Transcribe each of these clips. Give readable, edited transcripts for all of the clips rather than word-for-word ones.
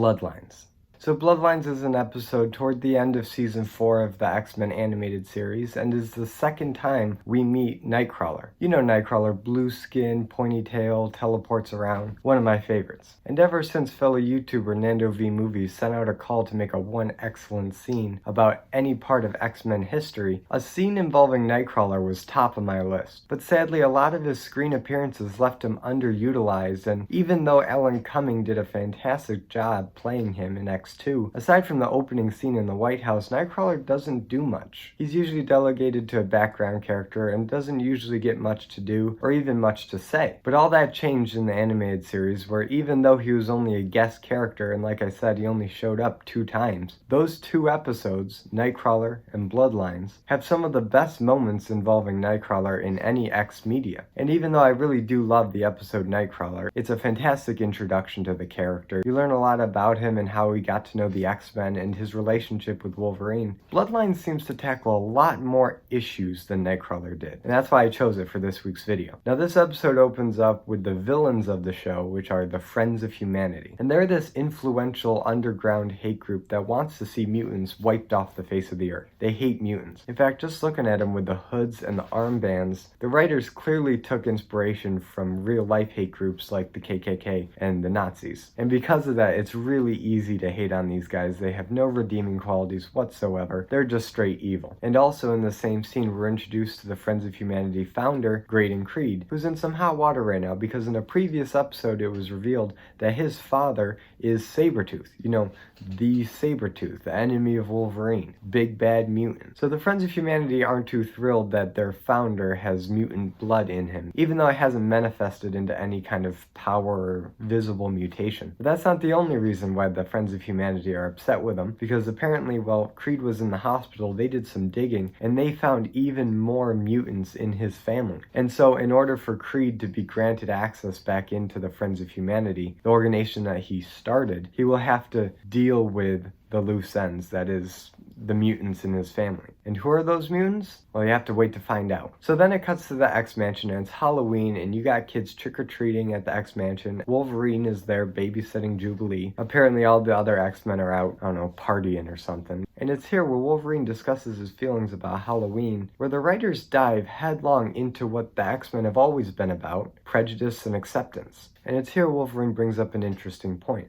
Bloodlines. So Bloodlines is an episode toward the end of Season 4 of the X-Men animated series, and is the second time we meet Nightcrawler. You know Nightcrawler, blue skin, pointy tail, teleports around. One of my favorites. And ever since fellow YouTuber Nando V Movies sent out a call to make a One X-Cellent Scene about any part of X-Men history, a scene involving Nightcrawler was top of my list. But sadly, a lot of his screen appearances left him underutilized, and even though Alan Cumming did a fantastic job playing him in X2, aside from the opening scene in the White House, Nightcrawler doesn't do much. He's usually delegated to a background character and doesn't usually get much to do or even much to say. But all that changed in the animated series, where even though he was only a guest character, and like I said, he only showed up 2 times, those 2 episodes, Nightcrawler and Bloodlines, have some of the best moments involving Nightcrawler in any X media. And even though I really do love the episode Nightcrawler, it's a fantastic introduction to the character. You learn a lot about him and how he got to know the X-Men and his relationship with Wolverine. Bloodlines seems to tackle a lot more issues than Nightcrawler did, and that's why I chose it for this week's video. Now this episode opens up with the villains of the show, which are the Friends of Humanity. And they're this influential underground hate group that wants to see mutants wiped off the face of the earth. They hate mutants. In fact, just looking at them with the hoods and the armbands, the writers clearly took inspiration from real life hate groups like the KKK and the Nazis. And because of that, it's really easy to hate on these guys. They have no redeeming qualities whatsoever. They're just straight evil. And also in the same scene, we're introduced to the Friends of Humanity founder, Graydon Creed, who's in some hot water right now because in a previous episode it was revealed that his father is Sabretooth. You know, the Sabretooth, the enemy of Wolverine, big bad mutant. So the Friends of Humanity aren't too thrilled that their founder has mutant blood in him, even though it hasn't manifested into any kind of power or visible mutation. But that's not the only reason why the Friends of Humanity are upset with him, because apparently while Creed was in the hospital, they did some digging and they found even more mutants in his family. And so in order for Creed to be granted access back into the Friends of Humanity, the organization that he started, he will have to deal with the loose ends, that is, the mutants in his family. And who are those mutants? Well, you have to wait to find out. So then it cuts to the X-Mansion and it's Halloween and you got kids trick-or-treating at the X-Mansion. Wolverine is there babysitting Jubilee. Apparently all the other X-Men are out, I don't know, partying or something. And it's here where Wolverine discusses his feelings about Halloween, where the writers dive headlong into what the X-Men have always been about, prejudice and acceptance. And it's here Wolverine brings up an interesting point.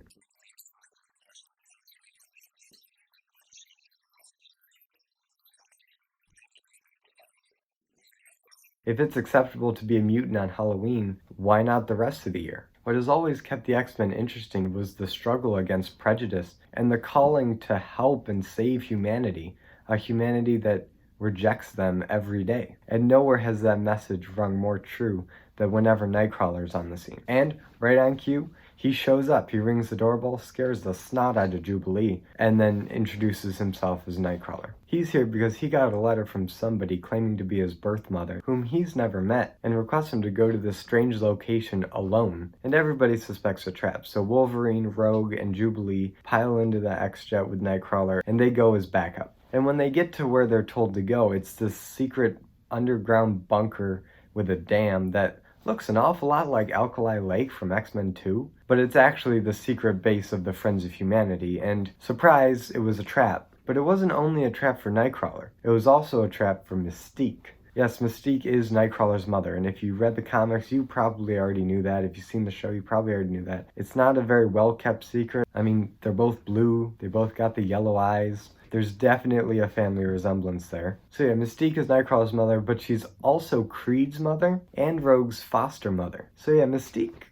If it's acceptable to be a mutant on Halloween, why not the rest of the year? What has always kept the X-Men interesting was the struggle against prejudice and the calling to help and save humanity, a humanity that rejects them every day. And nowhere has that message rung more true than whenever Nightcrawler's on the scene. And right on cue, he shows up, he rings the doorbell, scares the snot out of Jubilee, and then introduces himself as Nightcrawler. He's here because he got a letter from somebody claiming to be his birth mother, whom he's never met, and requests him to go to this strange location alone. And everybody suspects a trap, so Wolverine, Rogue, and Jubilee pile into the X-Jet with Nightcrawler, and they go as backup. And when they get to where they're told to go, it's this secret underground bunker with a dam that looks an awful lot like Alkali Lake from X-Men 2, but it's actually the secret base of the Friends of Humanity, and surprise, it was a trap. But it wasn't only a trap for Nightcrawler, it was also a trap for Mystique. Yes, Mystique is Nightcrawler's mother, and if you read the comics, you probably already knew that. If you've seen the show, you probably already knew that. It's not a very well-kept secret. I mean, they're both blue, they both got the yellow eyes. There's definitely a family resemblance there. So yeah, Mystique is Nightcrawler's mother, but she's also Creed's mother and Rogue's foster mother. So yeah, Mystique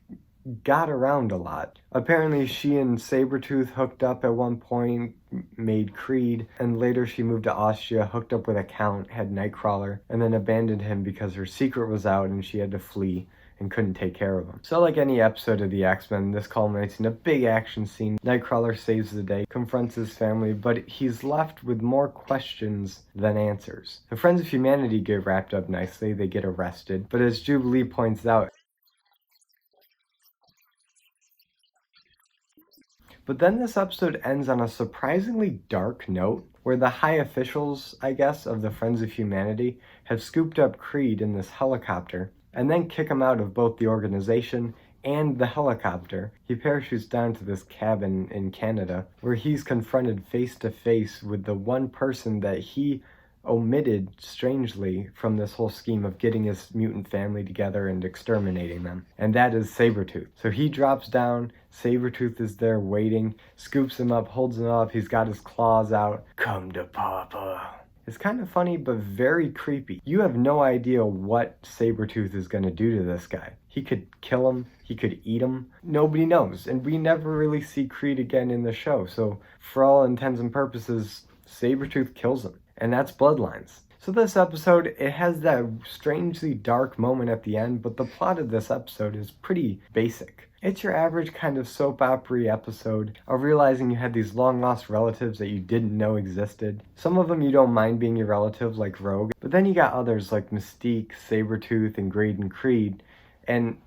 got around a lot. Apparently she and Sabretooth hooked up at one point, made Creed, and later she moved to Austria, hooked up with a count, had Nightcrawler, and then abandoned him because her secret was out and she had to flee and couldn't take care of him. So like any episode of the X-Men, this culminates in a big action scene. Nightcrawler saves the day, confronts his family, but he's left with more questions than answers. The Friends of Humanity get wrapped up nicely, they get arrested, but as Jubilee points out, but then this episode ends on a surprisingly dark note, where the high officials, I guess, of the Friends of Humanity have scooped up Creed in this helicopter, and then kick him out of both the organization and the helicopter, he parachutes down to this cabin in Canada where he's confronted face to face with the one person that he omitted strangely from this whole scheme of getting his mutant family together and exterminating them, and that is Sabretooth. So he drops down, Sabretooth is there waiting, scoops him up, holds him up, he's got his claws out. Come to Papa. It's kind of funny, but very creepy. You have no idea what Sabretooth is going to do to this guy. He could kill him, he could eat him. Nobody knows, and we never really see Creed again in the show, so for all intents and purposes, Sabretooth kills him. And that's Bloodlines. So this episode, it has that strangely dark moment at the end, but the plot of this episode is pretty basic. It's your average kind of soap opera episode of realizing you had these long lost relatives that you didn't know existed. Some of them you don't mind being your relative, like Rogue, but then you got others like Mystique, Sabretooth, and Graydon Creed, and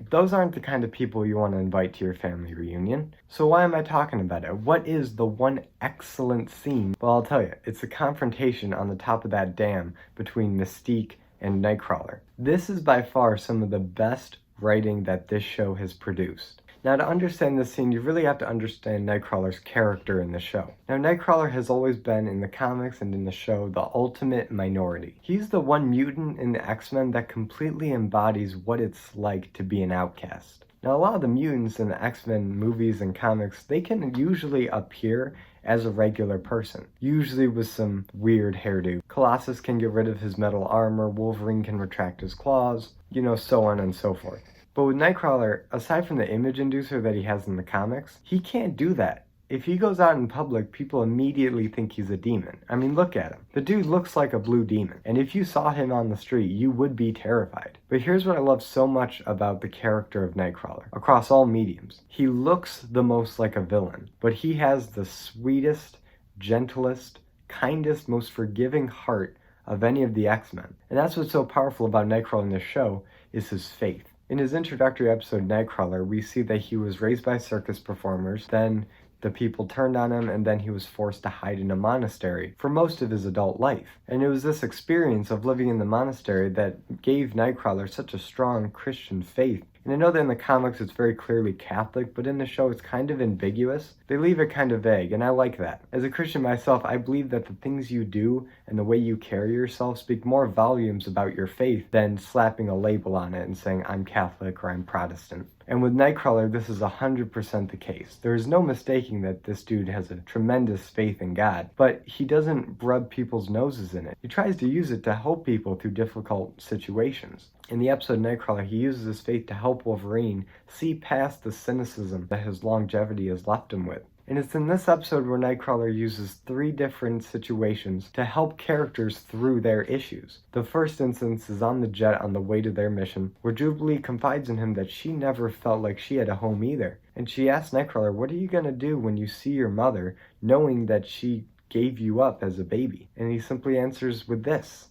those aren't the kind of people you want to invite to your family reunion. So why am I talking about it? What is the One X-Cellent Scene? Well, I'll tell you, it's a confrontation on the top of that dam between Mystique and Nightcrawler. This is by far some of the best writing that this show has produced. Now, to understand this scene, you really have to understand Nightcrawler's character in the show. Now, Nightcrawler has always been, in the comics and in the show, the ultimate minority. He's the one mutant in the X-Men that completely embodies what it's like to be an outcast. Now, a lot of the mutants in the X-Men movies and comics, they can usually appear as a regular person, usually with some weird hairdo. Colossus can get rid of his metal armor, Wolverine can retract his claws, so on and so forth. But with Nightcrawler, aside from the image inducer that he has in the comics, he can't do that. If he goes out in public, people immediately think he's a demon. I mean, look at him. The dude looks like a blue demon. And if you saw him on the street, you would be terrified. But here's what I love so much about the character of Nightcrawler, across all mediums. He looks the most like a villain, but he has the sweetest, gentlest, kindest, most forgiving heart of any of the X-Men. And that's what's so powerful about Nightcrawler in this show, is his faith. In his introductory episode, Nightcrawler, we see that he was raised by circus performers, then the people turned on him, and then he was forced to hide in a monastery for most of his adult life. And it was this experience of living in the monastery that gave Nightcrawler such a strong Christian faith. And I know that in the comics it's very clearly Catholic, but in the show it's kind of ambiguous. They leave it kind of vague, and I like that. As a Christian myself, I believe that the things you do and the way you carry yourself speak more volumes about your faith than slapping a label on it and saying, I'm Catholic or I'm Protestant. And with Nightcrawler, this is 100% the case. There is no mistaking that this dude has a tremendous faith in God, but he doesn't rub people's noses in it. He tries to use it to help people through difficult situations. In the episode Nightcrawler, he uses his faith to help Wolverine see past the cynicism that his longevity has left him with. And it's in this episode where Nightcrawler uses 3 different situations to help characters through their issues. The first instance is on the jet on the way to their mission, where Jubilee confides in him that she never felt like she had a home either. And she asks Nightcrawler, what are you going to do when you see your mother, knowing that she gave you up as a baby? And he simply answers with this.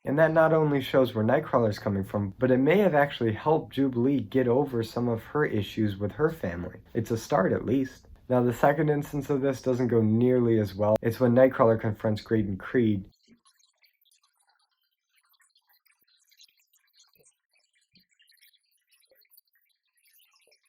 And that not only shows where Nightcrawler's coming from, but it may have actually helped Jubilee get over some of her issues with her family. It's a start at least. Now the second instance of this doesn't go nearly as well. It's when Nightcrawler confronts Graydon Creed.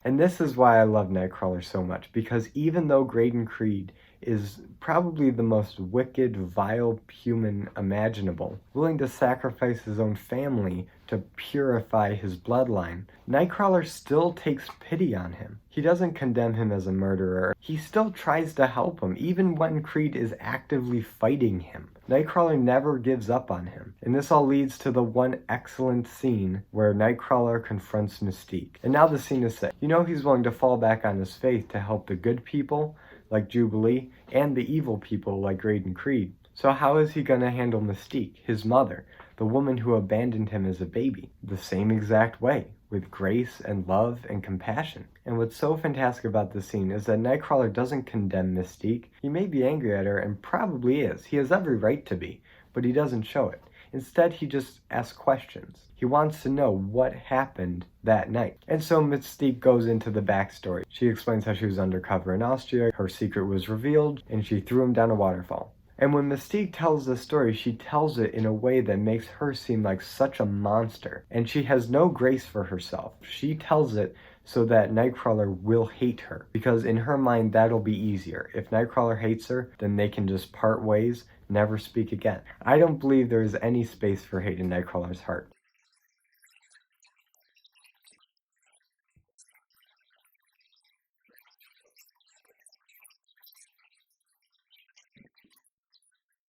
And this is why I love Nightcrawler so much, because even though Graydon Creed is probably the most wicked, vile human imaginable, willing to sacrifice his own family to purify his bloodline, Nightcrawler still takes pity on him. He doesn't condemn him as a murderer. He still tries to help him, even when Creed is actively fighting him. Nightcrawler never gives up on him. And this all leads to the One X-Cellent Scene where Nightcrawler confronts Mystique. And now the scene is set. He's willing to fall back on his faith to help the good people, like Jubilee, and the evil people like Graydon Creed. So how is he going to handle Mystique, his mother, the woman who abandoned him as a baby? The same exact way, with grace and love and compassion. And what's so fantastic about this scene is that Nightcrawler doesn't condemn Mystique. He may be angry at her, and probably is. He has every right to be, but he doesn't show it. Instead, he just asks questions. He wants to know what happened that night. And so Mystique goes into the backstory. She explains how she was undercover in Austria, her secret was revealed, and she threw him down a waterfall. And when Mystique tells this story, she tells it in a way that makes her seem like such a monster. And she has no grace for herself. She tells it so that Nightcrawler will hate her. Because in her mind, that'll be easier. If Nightcrawler hates her, then they can just part ways, never speak again. I don't believe there is any space for hate in Nightcrawler's heart.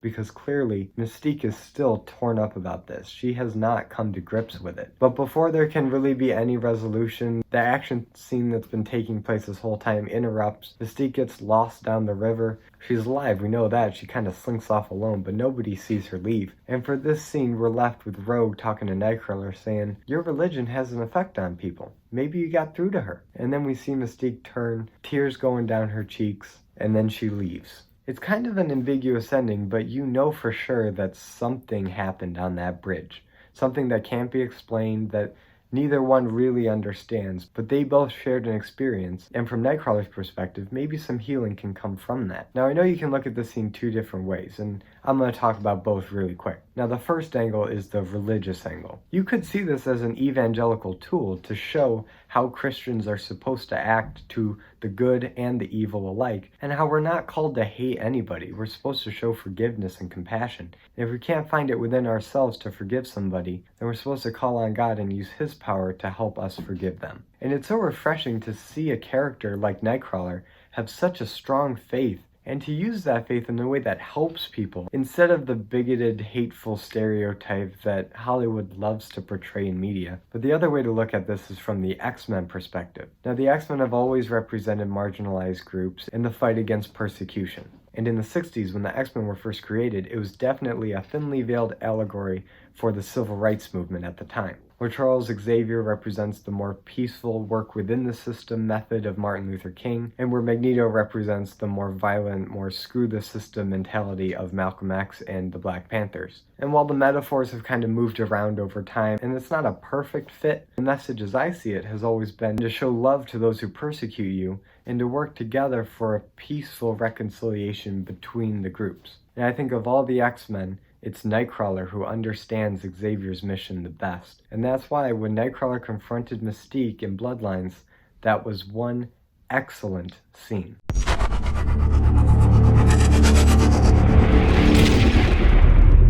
Because clearly Mystique is still torn up about this. She has not come to grips with it. But before there can really be any resolution, the action scene that's been taking place this whole time interrupts. Mystique gets lost down the river. She's alive, we know that. She kind of slinks off alone, but nobody sees her leave. And for this scene, we're left with Rogue talking to Nightcrawler saying, "Your religion has an effect on people. Maybe you got through to her." And then we see Mystique turn, tears going down her cheeks, and then she leaves. It's kind of an ambiguous ending, but you know for sure that something happened on that bridge. Something that can't be explained, that neither one really understands, but they both shared an experience, and from Nightcrawler's perspective, maybe some healing can come from that. Now, I know you can look at this scene two different ways, and I'm going to talk about both really quick. Now, the first angle is the religious angle. You could see this as an evangelical tool to show how Christians are supposed to act to the good and the evil alike, and how we're not called to hate anybody. We're supposed to show forgiveness and compassion. And if we can't find it within ourselves to forgive somebody, then we're supposed to call on God and use His power to help us forgive them. And it's so refreshing to see a character like Nightcrawler have such a strong faith, and to use that faith in a way that helps people, instead of the bigoted, hateful stereotype that Hollywood loves to portray in media. But the other way to look at this is from the X-Men perspective. Now, the X-Men have always represented marginalized groups in the fight against persecution. And in the 60s, when the X-Men were first created, it was definitely a thinly veiled allegory for the civil rights movement at the time, where Charles Xavier represents the more peaceful work within the system method of Martin Luther King, and where Magneto represents the more violent, more screw the system mentality of Malcolm X and the Black Panthers. And while the metaphors have kind of moved around over time, and it's not a perfect fit, the message as I see it has always been to show love to those who persecute you, and to work together for a peaceful reconciliation between the groups. And I think of all the X-Men, it's Nightcrawler who understands Xavier's mission the best. And that's why when Nightcrawler confronted Mystique in Bloodlines, that was one excellent scene.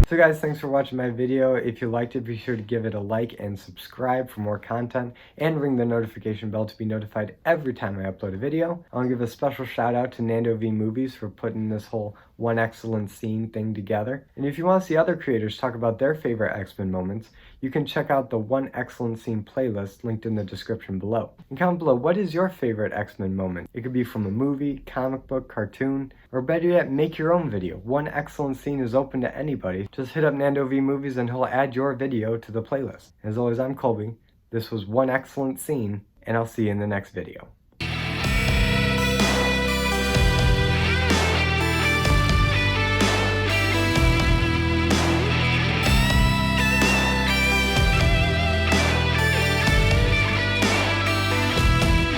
So guys, thanks for watching my video. If you liked it, be sure to give it a like and subscribe for more content, and ring the notification bell to be notified every time I upload a video. I want to give a special shout out to Nando V Movies for putting this whole One X-Cellent Scene thing together. And if you want to see other creators talk about their favorite X-Men moments, you can check out the One X-Cellent Scene playlist linked in the description below. And comment below, what is your favorite X-Men moment? It could be from a movie, comic book, cartoon, or better yet, make your own video. One X-Cellent Scene is open to anybody. Just hit up Nando V Movies and he'll add your video to the playlist. As always, I'm Colby. This was One X-Cellent Scene, and I'll see you in the next video.